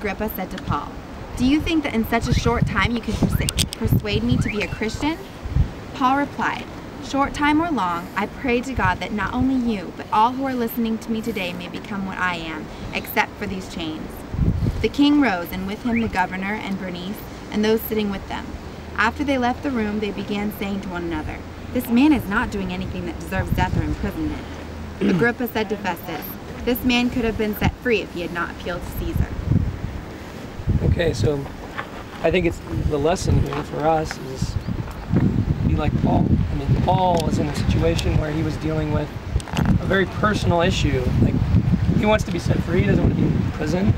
Agrippa said to Paul, "Do you think that in such a short time you could persuade me to be a Christian?" Paul replied, "Short time or long, I pray to God that not only you, but all who are listening to me today may become what I am, except for these chains." The king rose, and with him the governor and Bernice, and those sitting with them. After they left the room, they began saying to one another, "This man is not doing anything that deserves death or imprisonment." Agrippa said to Festus, "This man could have been set free if he had not appealed to Caesar." Okay, so I think it's the lesson here for us is be like Paul. I mean, Paul was in a situation where he was dealing with a very personal issue. Like, he wants to be set free, he doesn't want to be in prison.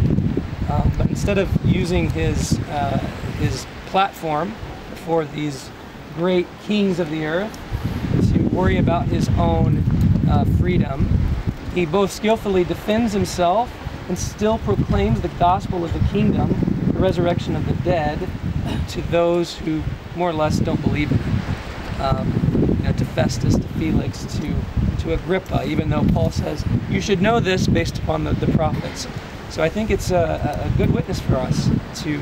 But instead of using his platform for these great kings of the earth to worry about his own freedom, he both skillfully defends himself and still proclaims the gospel of the kingdom, the resurrection of the dead, to those who more or less don't believe in it. To Festus, to Felix, to Agrippa, even though Paul says, you should know this based upon the prophets. So I think it's a good witness for us to,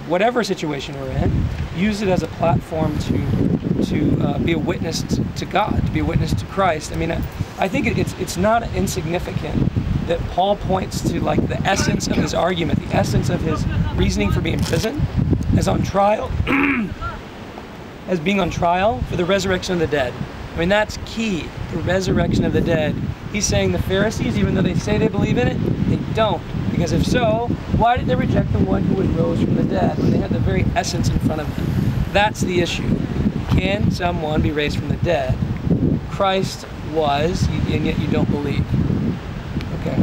whatever situation we're in, use it as a platform to be a witness to God, to be a witness to Christ. I mean, I think it's not insignificant that Paul points to like the essence of his argument, the essence of his reasoning for being in prison, as on trial, as being on trial for the resurrection of the dead. I mean, that's key, the resurrection of the dead. He's saying the Pharisees, even though they say they believe in it, they don't. Because if so, why did they reject the one who rose from the dead when they had the very essence in front of them? That's the issue. Can someone be raised from the dead? Christ was, and yet you don't believe. Okay.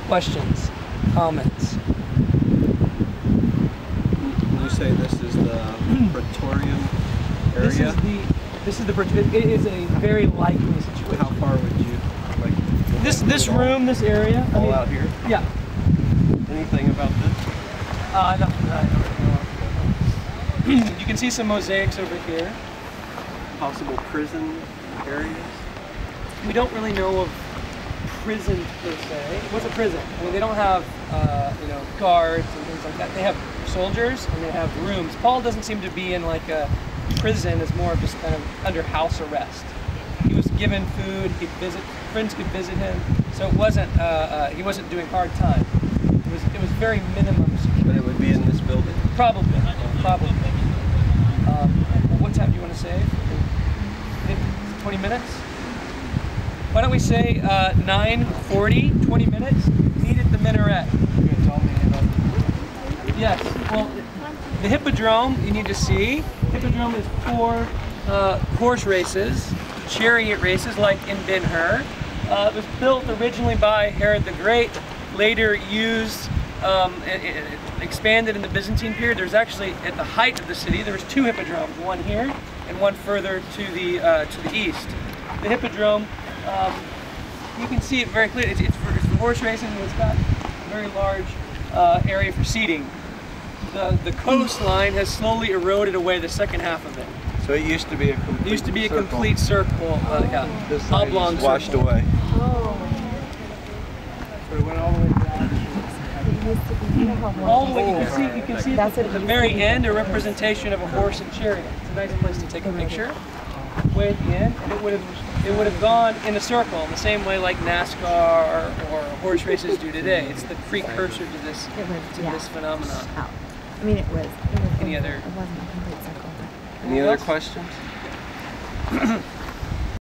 Questions? Comments? Can you say this is the Praetorium area? This is the Praetorium. It is a very likely situation. How far would you like? This room, this area. All out here? Yeah. Anything about this? No. You can see some mosaics over here. Possible prison areas? We don't really know of prisons per se. What's a prison? I mean, they don't have guards and things like that. They have soldiers and they have rooms. Paul doesn't seem to be in like a prison, as more of just kind of under house arrest. He was given food. He could visit, friends could visit him. So it wasn't he wasn't doing hard time. It was very minimum security. But it would be in this building? Probably. What time do you want to save? 20 minutes? Why don't we say 9:40, 20 minutes? Meet at the minaret. You're going to tell me about Yes. Well, the Hippodrome you need to see. Hippodrome is for horse races, chariot races like in Ben-Hur. It was built originally by Herod the Great, later used, expanded in the Byzantine period. There's actually, at the height of the city, there was two hippodromes, one here and one further to the east. The Hippodrome, you can see it very clearly. It's for horse racing, and it's got a very large area for seating. The coastline has slowly eroded away the second half of it. So it used to be a complete circle. It used to be a complete circle, yeah, This oblong is washed circle. away. So it went all the way down. All the way, you can see at the very end a representation of a horse and chariot. It's a nice place to take a picture. Way at the end, and it would have gone in a circle in the same way like NASCAR or horse races do today. It's the precursor to this phenomenon. Oh. I mean, it was Any other? It wasn't a complete circle. Any other questions?